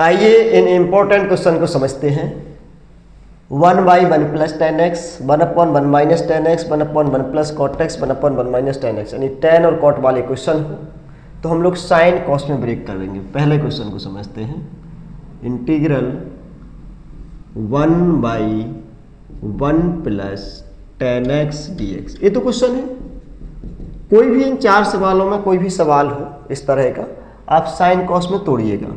आइए इन important question को समझते हैं। 1/1 + tan x, 1/1 - tan x, 1/1 + cot x, 1/1 - tan x, यानी tan और cot वाले क्वेश्चन हो तो हम लोग साइन कॉस में ब्रेक कर देंगे। पहले क्वेश्चन को समझते हैं। इंटीग्रल 1/1 + tan x dx, ये तो क्वेश्चन है। कोई भी इन 4 सवालों में कोई भी सवाल हो इस तरह का, आप साइन कॉस में तोड़िएगा।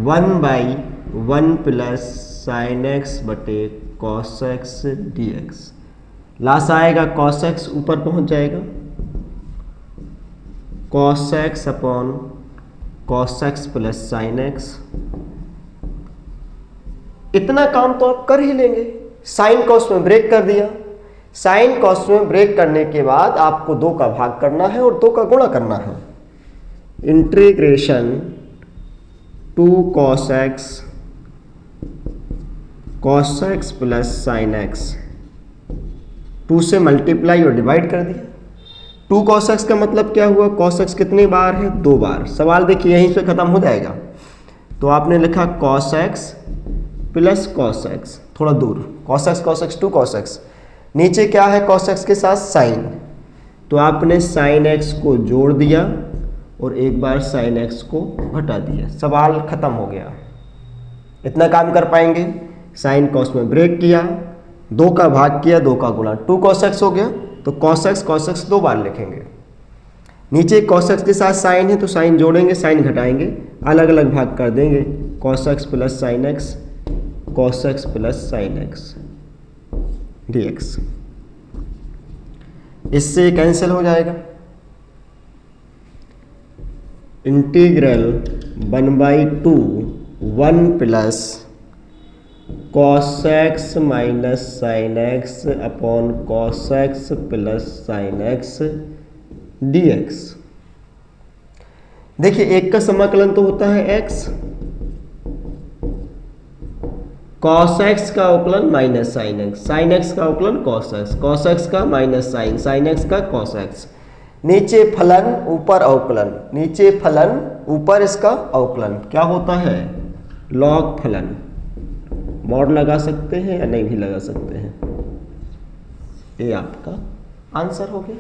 1/1 + sin x बटे cos x dx, लास्ट आएगा cos x, ऊपर पहुंच जाएगा cos x upon cos x + sin x। इतना काम तो आप कर ही लेंगे। साइन कॉस में ब्रेक कर दिया। साइन कॉस में ब्रेक करने के बाद आपको 2 का भाग करना है और 2 का गुणा करना है। Integration 2 cos x + sin x, 2 से मल्टीप्लाई और डिवाइड कर दिया। 2 cos x का मतलब क्या हुआ? cos x कितनी बार है? 2 बार। सवाल देखिए यहीं से खत्म हो जाएगा। तो आपने लिखा cos x + cos x, थोड़ा दूर cos x 2 cos x, नीचे क्या है cos x के साथ साइन, तो आपने sin x को जोड़ दिया और एक बार sin x को घटा दिया। सवाल खत्म हो गया। इतना काम कर पाएंगे। साइन कॉस में ब्रेक किया, 2 का भाग किया, 2 का गुणा, 2 cos x हो गया। तो cos x 2 बार लिखेंगे। नीचे cos x के साथ साइन है तो साइन जोड़ेंगे, साइन घटाएंगे, अलग अलग भाग कर देंगे। cos x + sin x, cos x + sin x dx, इससे कैंसिल हो जाएगा। Integral 1/2 1 + cos x - sin x upon cos x + sin x dx। देखिए एक का समाकलन तो होता है x, cos x का अवकलन minus sin x, sin x का अवकलन cos x, cos x का माइनस sin, sin x का cos x। नीचे फलन ऊपर अवकलन, नीचे फलन ऊपर इसका अवकलन, क्या होता है? लॉग फलन। मॉड लगा सकते हैं या नहीं भी लगा सकते हैं। ये आपका आंसर हो गया।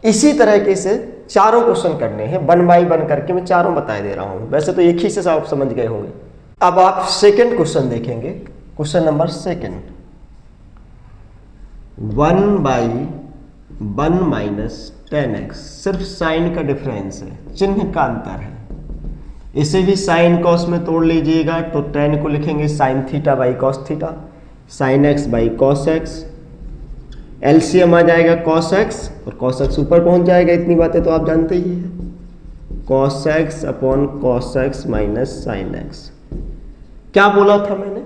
इसी तरीके से चारों क्वेश्चन करने हैं, 1/1 करके मैं चारों बता दे रहा हूं। वैसे तो एक ही से आप समझ गए होंगे। अब आप सेकंड क्वेश्चन देखेंगे। क्वेश्चन नंबर 2, 1/1 - tan x, सिर्फ साइन का डिफरेंस है, चिन्ह का अंतर है। इसे भी साइन कॉस में तोड़ लीजिएगा तो tan को लिखेंगे sin θ / cos θ, sin x / cos x, LCM आ जाएगा cos x और cos x ऊपर पहुंच जाएगा। इतनी बातें तो आप जानते ही हैं। cos x upon cos x - sin x। क्या बोला था मैंने?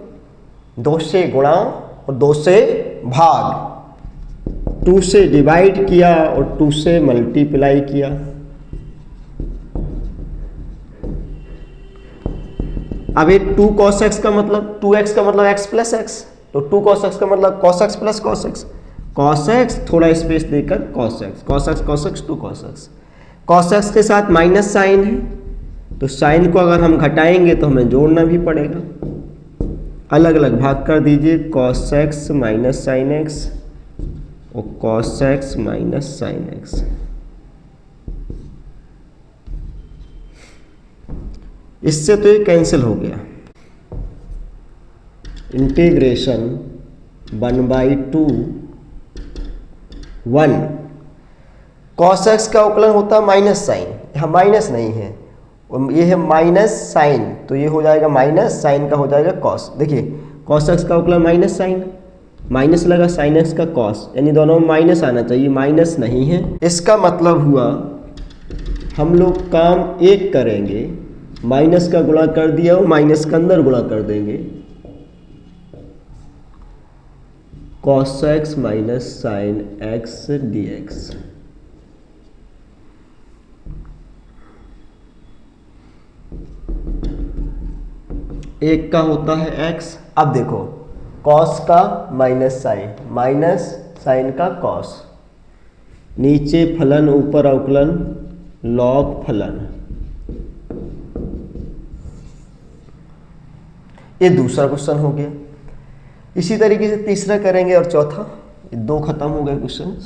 2 से गुणा और 2 से भाग, 2 से डिवाइड किया और 2 से मल्टीप्लाई किया। अब ये 2 cos x का मतलब 2x का मतलब x + x, तो 2 cos x का मतलब cos x + cos x, cos x थोड़ा स्पेस देकर cos x, cos x 2 cos x। cos x के साथ माइनस साइन है तो साइन को अगर हम घटाएंगे तो हमें जोड़ना भी पड़ेगा। अलग अलग भाग कर दीजिए, cos x - sin x और cos x - sin x। इससे तो ये कैंसिल हो गया। इंटीग्रेशन 1/2 1, cos x का अवकलन होता है माइनस साइन, यहाँ माइनस नहीं है, ये है माइनस साइन, तो ये हो जाएगा माइनस साइन का हो जाएगा cos। देखिए cos x का अवकलन माइनस साइन, माइनस लगा sin x का cos, यानी दोनों में माइनस आना चाहिए, माइनस नहीं है। इसका मतलब हुआ हम लोग काम एक करेंगे, माइनस का गुणा कर दिया और माइनस का अंदर गुणा कर देंगे। cos x - sin x dx। एक का होता है x। अब देखो cos का माइनस साइन का cos, नीचे फलन ऊपर अवकलन लॉग फलन, ये दूसरा क्वेश्चन हो गया। इसी तरीके से तीसरा करेंगे और चौथा। ये दो खत्म हो गए, क्वेश्चन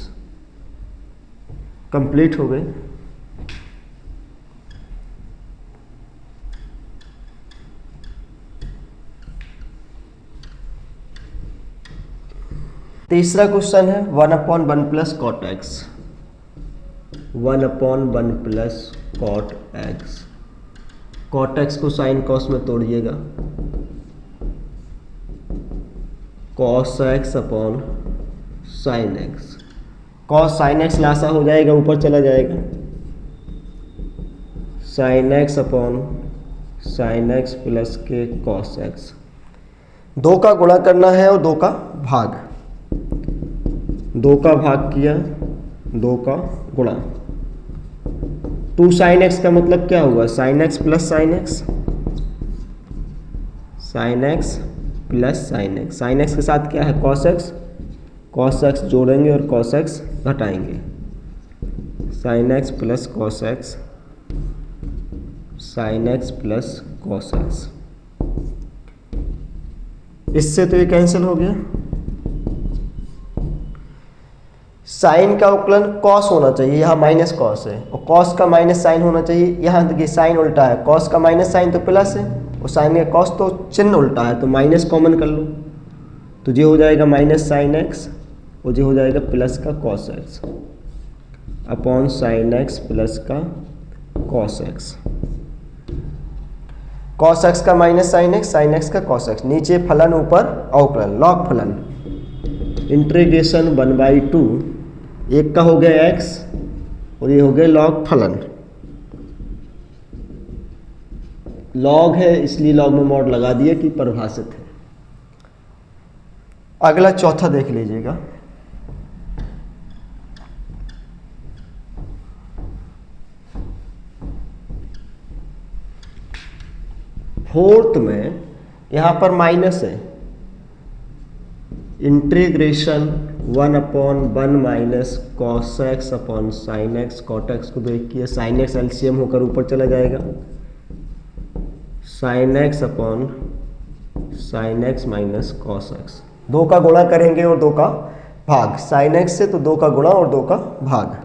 कंप्लीट हो गए। तीसरा क्वेश्चन है 1/1 plus cot x. 1/1 plus cot x. Cot x को साइन कॉस में तोड़िएगा। Cos x upon sine x. Cos sine x लासा हो जाएगा, ऊपर चला जाएगा। Sine x upon sine x plus के कॉस एक्स। दो का गुणा करना है और दो का भाग। दो का भाग किया, दो का गुणा। 2 साइन एक्स का मतलब क्या हुआ? Sign x plus sine x. Sine x plus sine x. Sine x के साथ क्या है? Cos x. कॉस एक्स जोड़ेंगे और कॉस एक्स घटाएंगे। Sign x plus cos x. Sine x plus cos x. इससे तो ये कैंसिल हो गया। साइन का अवकलन कॉस होना चाहिए, यहाँ माइनस कॉस है, और कॉस का माइनस साइन होना चाहिए। यहाँ देखिए साइन उल्टा है, कॉस का माइनस साइन तो प्लस है, और साइन का कॉस तो चिन्ह उल्टा है, तो माइनस कॉमन कर लो, तो ये हो जाएगा माइनस साइन एक्स, और ये हो जाएगा प्लस का cos x upon sine x plus का कॉस एक्स। कॉस एक्स का minus sine x, sine x का कॉस एक्स। नीचे फलन, ऊपर अवकलन, लॉग फलन। इंटीग्रेशन 1/2, एक का हो गया x और ये हो गया लॉग फलन। लॉग है इसलिए लॉग में मॉड लगा दिया कि परिभाषित है। अगला चौथा देख लीजिएगा। फोर्थ में यहां पर माइनस है। Integration 1/1 minus cos x upon sine x. Cot x को देख किया, साइन एक्स एलसीएम होकर ऊपर चला जाएगा। Sine x upon sine x minus cos x. दो का गुणा करेंगे और दो का भाग। साइन एक्स से तो दो का गुणा और दो का भाग।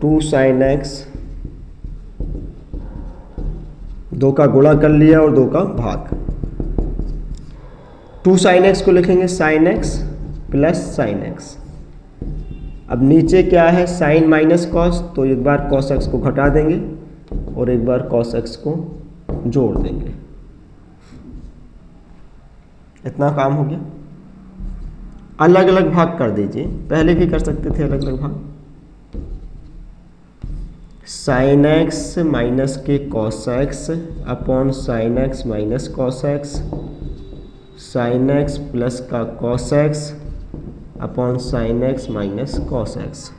2 साइन एक्स, दो का गुणा कर लिया और दो का भाग। 2 साइन एक्स को लिखेंगे sign x plus sine x. अब नीचे क्या है? साइन माइनस कॉस, तो एक बार कॉस एक्स को घटा देंगे और एक बार कॉस एक्स को जोड़ देंगे। इतना काम हो गया। अलग अलग भाग कर दीजिए, पहले भी कर सकते थे अलग अलग भाग। साइन एक्स माइनस के cos x upon sine x minus cos x. Sine x plus का cos x upon sine x minus cos x.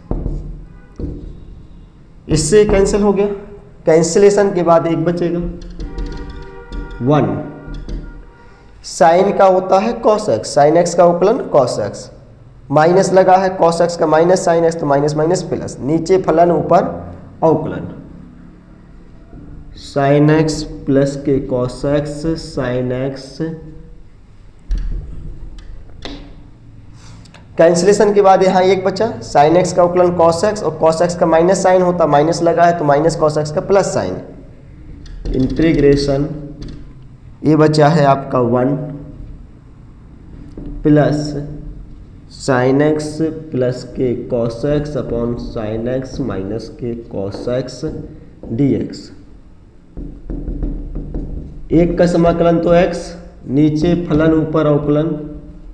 इससे कैंसिल हो गया। कैंसिलेशन के बाद एक बचेगा 1। साइन का होता है कॉस एक्स, साइन एक्स का उपलन कॉस एक्स। माइनस लगा है, कॉस एक्स का माइनस साइन एक्स, तो माइनस माइनस प्लस। नीचे फलन ऊपर अवकलन। साइन एक्स प्लस के cos x sine x. Cancellation के बाद यहाँ एक बचा। साइन एक्स का अवकलन कॉस एक्स, और कॉस एक्स का माइनस साइन होता, माइनस लगा है तो माइनस कॉस एक्स का प्लस साइन। इंटीग्रेशन ये बचा है आपका 1 प्लस साइन एक्स प्लस के cos x upon sine x minus के कॉस एक्स dx। एक का समाकलन तो x, नीचे फलन ऊपर अवकलन,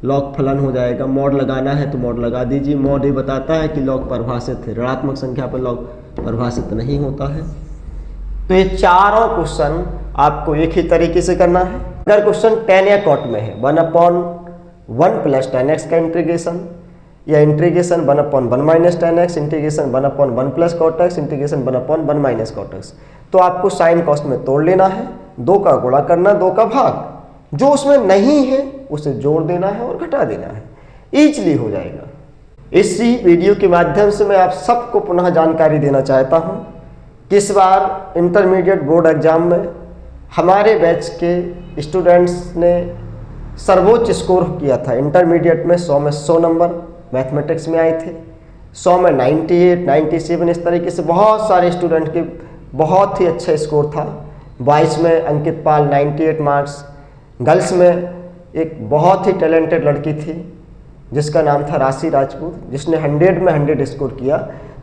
लॉग फलन हो जाएगा। मॉड लगाना है तो मॉड लगा दीजिए। मॉड ये बताता है कि लॉग परिभाषित है, ऋणात्मक संख्या पर लॉग परिभाषित नहीं होता है। तो ये चारों क्वेश्चन आपको एक ही तरीके से करना है। अगर क्वेश्चन tan या cot में है 1/1 प्लस tan x का इंटीग्रेशन, या integration 1/1 minus tan x, integration 1/1 plus cot x, integration 1/1 minus cot x, तो आपको साइन कॉस में तोड़ लेना है, दो का गुणा करना, दो का भाग। जो उसमें नहीं है उसे जोड़ देना है और घटा देना है, ईजिली हो जाएगा। इसी वीडियो के माध्यम से मैं आप सबको पुनः जानकारी देना चाहता हूं कि इस बार इंटरमीडिएट बोर्ड एग्जाम में हमारे बैच के स्टूडेंट्स ने सर्वोच्च स्कोर किया था इंटरमीडिएट में 100 में 100 नंबर मैथमेटिक्स में आए थे, 100 में 98, 97, इस तरीके से बहुत सारे स्टूडेंट के बहुत ही अच्छा स्कोर था। बॉयज़ में अंकित पाल 98 मार्क्स, गर्ल्स में एक बहुत ही टैलेंटेड लड़की थी जिसका नाम था राशि राजपूत, जिसने 100 में 100 स्कोर किया।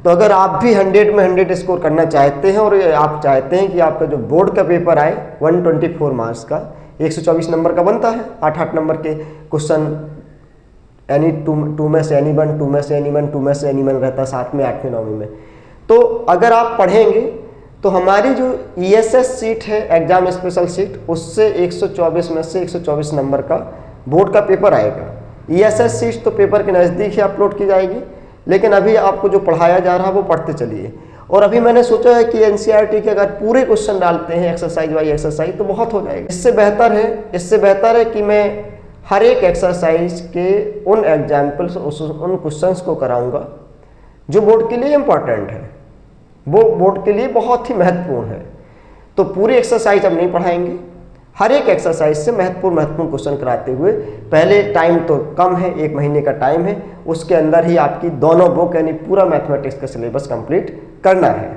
तो अगर आप भी 100 में 100 स्कोर करना चाहते हैं और आप चाहते हैं कि आपका जो बोर्ड का पेपर आए 124 मार्क्स का, 124 नंबर का बनता है, 8-8 नंबर के क्वेश्चन, एनी टू में से एनी वन, 2 में से एनी वन, 2 में से एनी वन रहता है 7वीं 8वीं 9वीं में। तो अगर आप पढ़ेंगे तो हमारी जो ESS सीट है, एग्जाम स्पेशल सीट, उससे 124 में से 124 नंबर का बोर्ड का पेपर आएगा। ESS सीट तो पेपर के नज़दीक ही अपलोड की जाएगी, लेकिन अभी आपको जो पढ़ाया जा रहा है वो पढ़ते चलिए। और अभी मैंने सोचा है कि NCERT के अगर पूरे क्वेश्चन डालते हैं एक्सरसाइज बाई एक्सरसाइज तो बहुत हो जाएगा। इससे बेहतर है कि मैं हर एक एक्सरसाइज के उन एग्जाम्पल्स, उन क्वेश्चंस को कराऊंगा जो बोर्ड के लिए इम्पॉर्टेंट है, वो बोर्ड के लिए बहुत ही महत्वपूर्ण है। तो पूरी एक्सरसाइज अब नहीं पढ़ाएंगे, हर एक एक्सरसाइज से महत्वपूर्ण क्वेश्चन कराते हुए, पहले टाइम तो कम है, 1 महीने का टाइम है, उसके अंदर ही आपकी दोनों बुक यानी पूरा मैथमेटिक्स का सिलेबस कंप्लीट करना है।